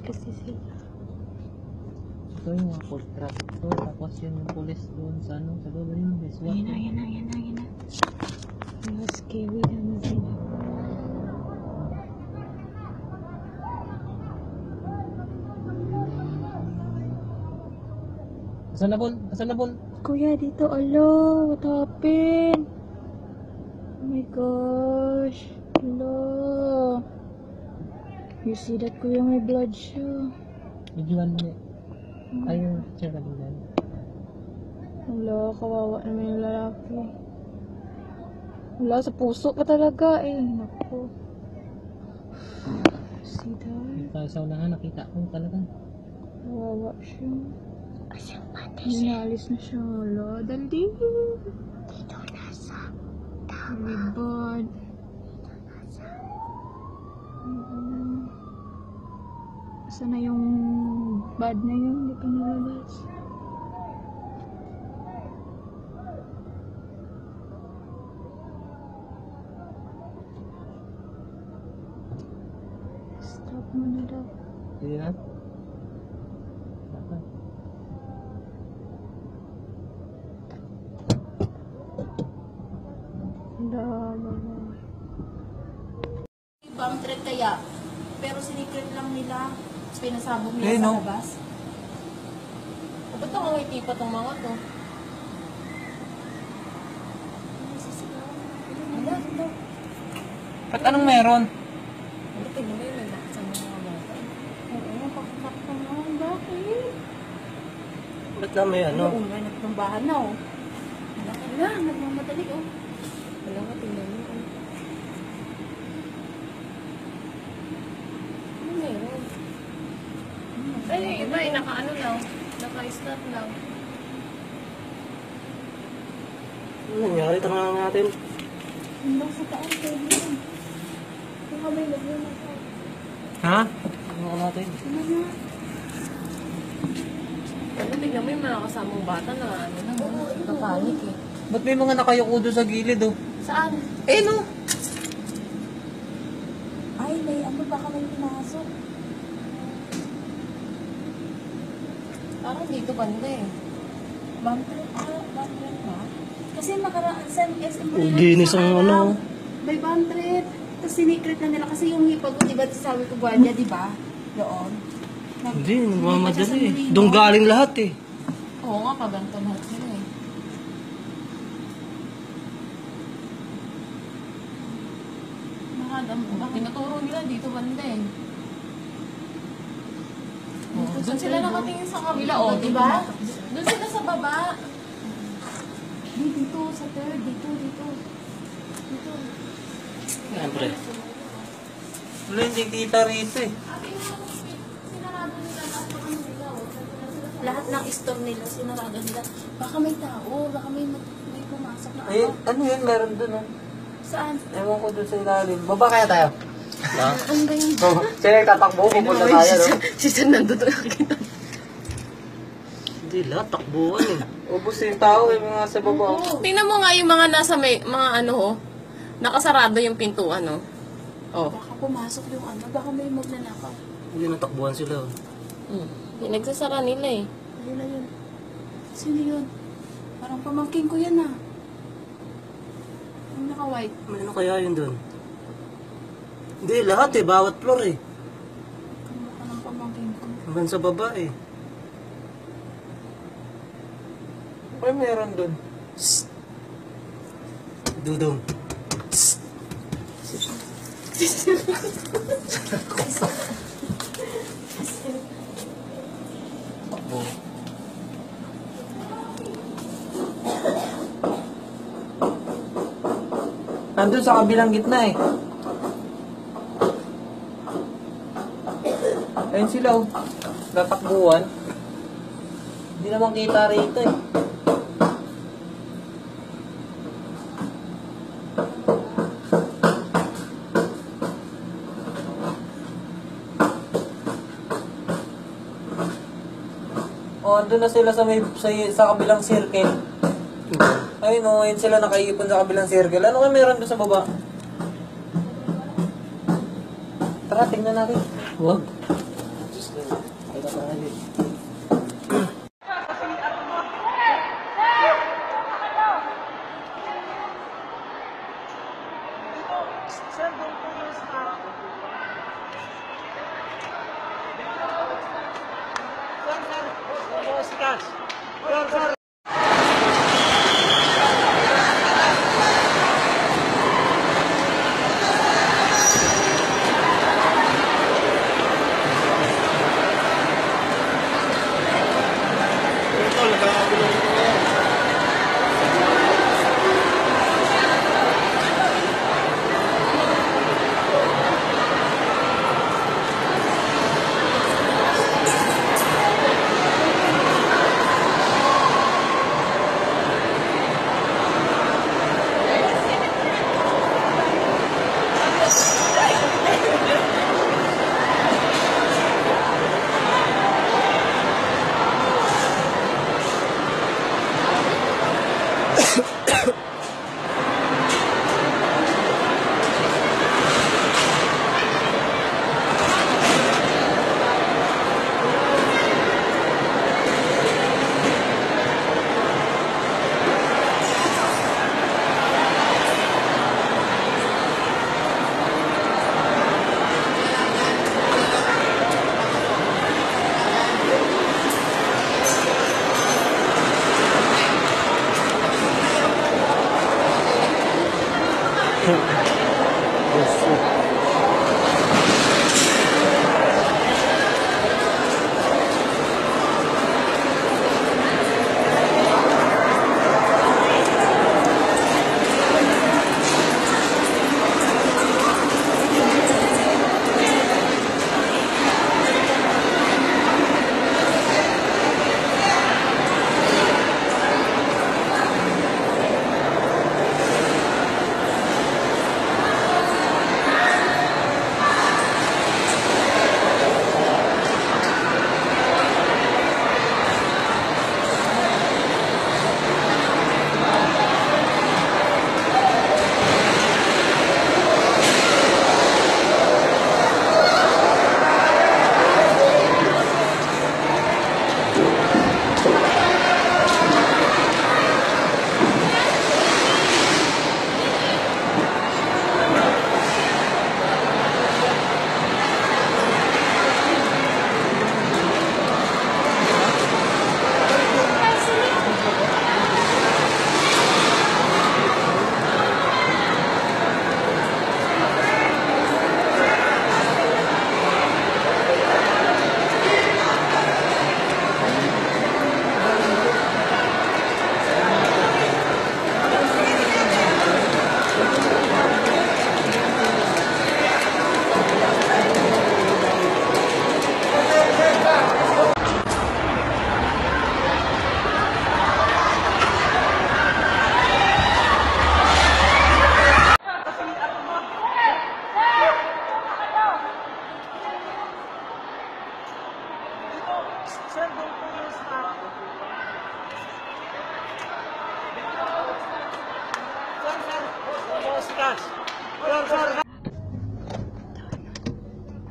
Kasi sila. Ito yung mga contractor, tapos yung police doon sa ano, sa loob yun, SWAT. Ayan na. Mas scary naman sila. Asan na Bon? Kuya, dito, alo, what happened? Oh my gosh, alo. You see that, kuya, may blood siya. Bigyan niya. Ayun, siya kabilan. Alo, kawawa naman yung lalaki. Wala, sa puso pa talaga eh. Naku. See that? Sa unahan, nakita ko talaga. Kawawa siya. Hinalis na siya. Wala, dali. Dito nasa tama. Ribad. Sana yung bad na yun, hindi pa nalabas. Stop mo na daw. Sige na. Dapat. Bomb threat kaya, pero sinikret lang nila, pinasabog nila Eh, sa no. labas. O, ba't nakangiti pa tong mga to? Wala, ito. Ba't anong meron? Ano, tingnan mo yun, naglakas ang mga bata. Oo, pakakap ka naman, bakit? Ba't na may ano? Una, nagtambahan na, oh. Laki na, nagmamadali, oh. Wala ka, tingnan mo. Ano meron? Ay, yung iba, naka-ano lang. Naka-start lang. Ano nangyari? Tangan natin. Hanggang sa taon, pwede yun. Kung kamay, lagyan na ito. Ha? Tangan natin. Ano na? Ano, tingnan mo yung mga kasamang bata na ano lang, nakapanik eh. Ba't may mga nakayuko doon sa gilid oh? Saan? Eh no? Ay, may ano, baka may pinasok. Parang dito banda eh. Bomb threat ba? Kasi nakaraan sa SM Ginis ang ano. May bomb threat. Tapos sinikret na nila kasi yung hipag ko, di ba, sabi ko guardia, di ba? Doon. Hindi, nagmamadali eh. Doon galing lahat eh. Oo nga, paganto lahat sila eh. Tinuturo nila dito banda eh. Oh, doon sila nakatingin sa kabila, oh, di ba? Doon sila sa baba. Dito, sa third, dito. Dito. Siyempre. Wala, hindi kita rito eh. Sinarado nila lahat ng ano nila, oh. Lahat ng store nila, sinarado nila. Baka may tao, baka may pumasok na Ay, ano. ano yun? Meron doon oh. Saan? Ewan ko doon sa ilalim. Baba kaya tayo? Ha? Ano ba yun? Oh, sino yung tatakbo? Pupunta tayo, no? Si San nandun nakakita. Hindi lahat, takbuhan eh. Ubus yung tao eh, mga sa baba. Tingnan mo nga yung mga nasa may, mga ano ho, nakasarado yung pintuan, no? Oh. Baka pumasok yung ano, baka may magnanakaw. Hindi natakbuhan sila. Pinagsasara nila eh. Ano na yun? Sino yun? Parang pamangking ko yan ah. Yung naka-white. May ano kaya yun doon? Hindi, lahat eh, bawat floor eh. Kamukha ng pamangking ko. Hanggang sa baba eh. May meron doon. Dudong. Takbo. Nandun sa kabilang gitna eh. Ayun sila oh. Tatakbuhan. Hindi naman kita rito eh. Oh, andun na sila sa sa kabilang circle. Ayun oh, ayun sila nakaipon sa kabilang circle. Ano kaya meron doon sa baba? Tara, tingnan natin. Wag. Ay, tatangalin.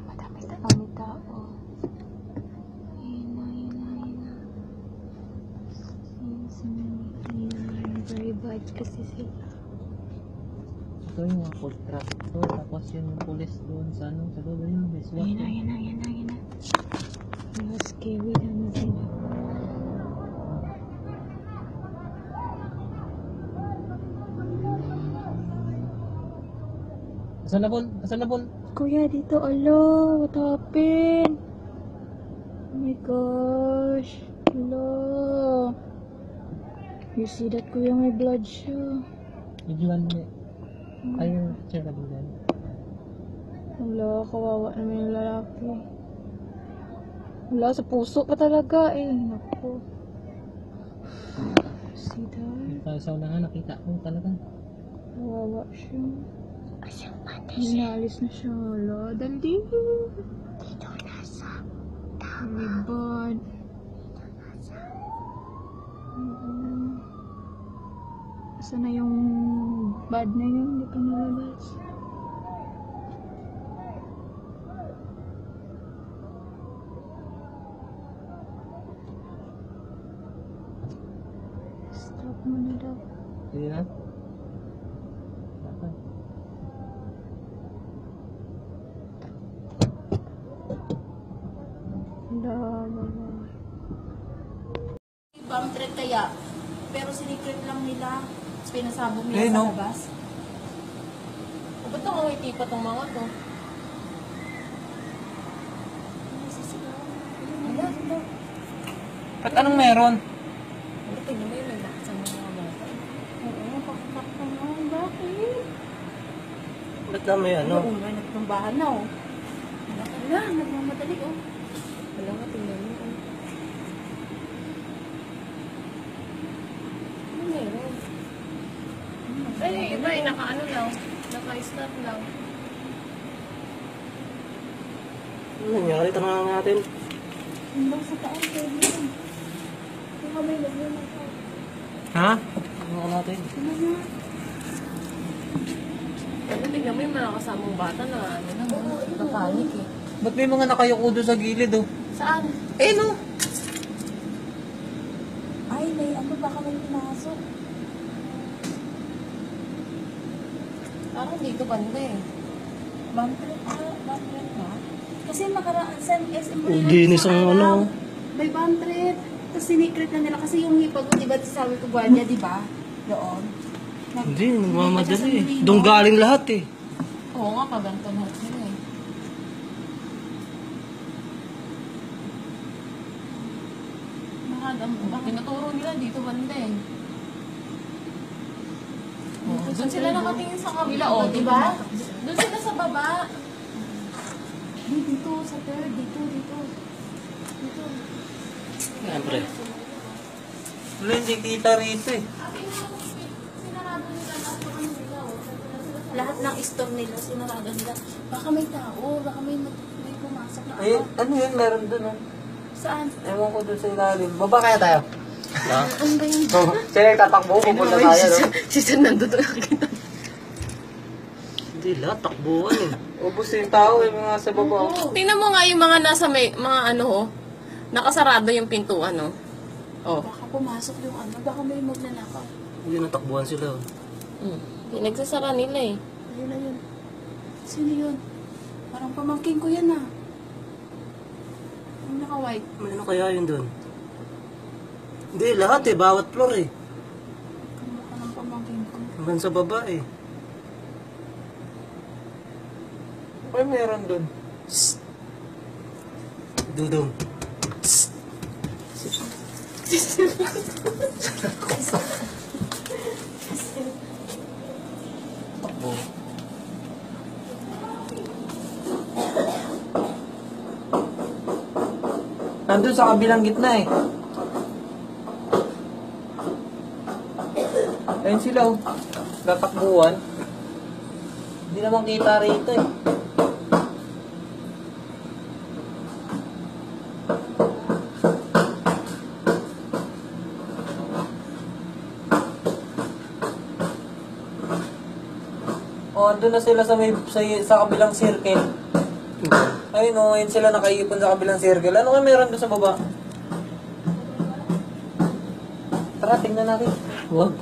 Madami tao. Ayun na. Very bad kasi sila. Ito yung mga food truck to, tapos yung police doon sa ano, sa dulo yun, may SWAT. Ayun na. Mga scary naman sila. Asan na Bon? Kuya, dito, alo, what happened? Oh my gosh, alo. You see that, kuya, may blood siya. Videoan mo. Ayaw, sir ka din. Wala, kawawa naman yung lalaki. Wala, sa puso pa talaga eh. Naku. See that? Sa unahan, nakita ko talaga. Kawawa siya. Inalis na siya. Wala, dali. Dito nasa tama. Very bad. Asa na yung bad na yun? Hindi pa nalabas. Stop mo na daw. Sige na? Bomb threat kaya, pero sinikret lang nila. Tapos pinasabog nila Eh, sa no? labas. O, ba't nakangiti pa tong mga to? Wala. Ba't anong meron? Ano, tingnan mo yun, may lakas ang mga bata. Oo, pakakak naman. Bakit? Ba't na may ano? Oo, may nagtambahan na oh. Wala, nagmamadali oh. Wala nga, tingnan mo. Ano meron? Ay, iba eh, naka-ano lang. Naka-stop lang. Ano nangyari? Tanong natin. Hanggang sa taas kayo yun. Yung kamay na yun. Ha? Tanong natin. Ano na? Ano, tingnan mo yung mga kasamang bata na ano na, nakapanik eh. Ba't may mga nakayuko doon sa gilid oh? Saan? Eh no? Ay, may ano, baka may pinasok. Parang dito banda eh. Bomb threat ba? Kasi makaraan sa SM Ginis ang ano. May bomb threat. Tapos sinikret na nila kasi yung hipag ko, di ba, sabi ko gwardiya, di ba? Doon. Hindi, nagmamadali eh. Doon galing lahat eh. Oo nga, paganto lahat nila eh. Tinuturo nila dito banda eh. Oh, doon sila nakatingin sa kabila, oh, di ba? Doon sila sa baba. Dito, sa third. Dito. Dito. Siyempre. Wala, hindi kita rito eh. Sinarado nila lahat ng ano nila, oh. Lahat ng store nila, sinarado nila. Baka may tao, baka may pumasok na Ay, ano yun? Meron doon oh. Saan? Ewan ko doon sa ilalim. Baba kaya tayo? Ha? Ano ba yun? Oh, siya nagtatakbo, pupunta tayo, no? Si San nandun nakakita. Hindi lahat, takbuhan eh. Ubus yung tao eh, mga sa baba. Tingnan mo nga yung mga nasa may, mga ano ho, nakasarado yung pintuan, no? Oh. Baka pumasok yung ano, baka may magnanakaw. Hindi natakbuhan sila. Pinagsasara nila eh. Ayun na yun. Sino yun? Parang pamangkin ko yan ah. Yung naka-white. May ano kaya yun doon? Hindi, lahat eh, bawat floor eh. Kamukha ng pamangkin ko. Hanggang sa baba eh. Ay, meron doon. Dudong. Takbo. Nandun sa kabilang gitna eh. Ayun sila oh. Tatakbuhan. Hindi naman kita rito eh. Oh, andun na sila sa kabilang circle. Ayun oh, ayun sila nakaipon sa kabilang circle. Ano nga meron doon sa baba? Tara, tingnan natin. Wag.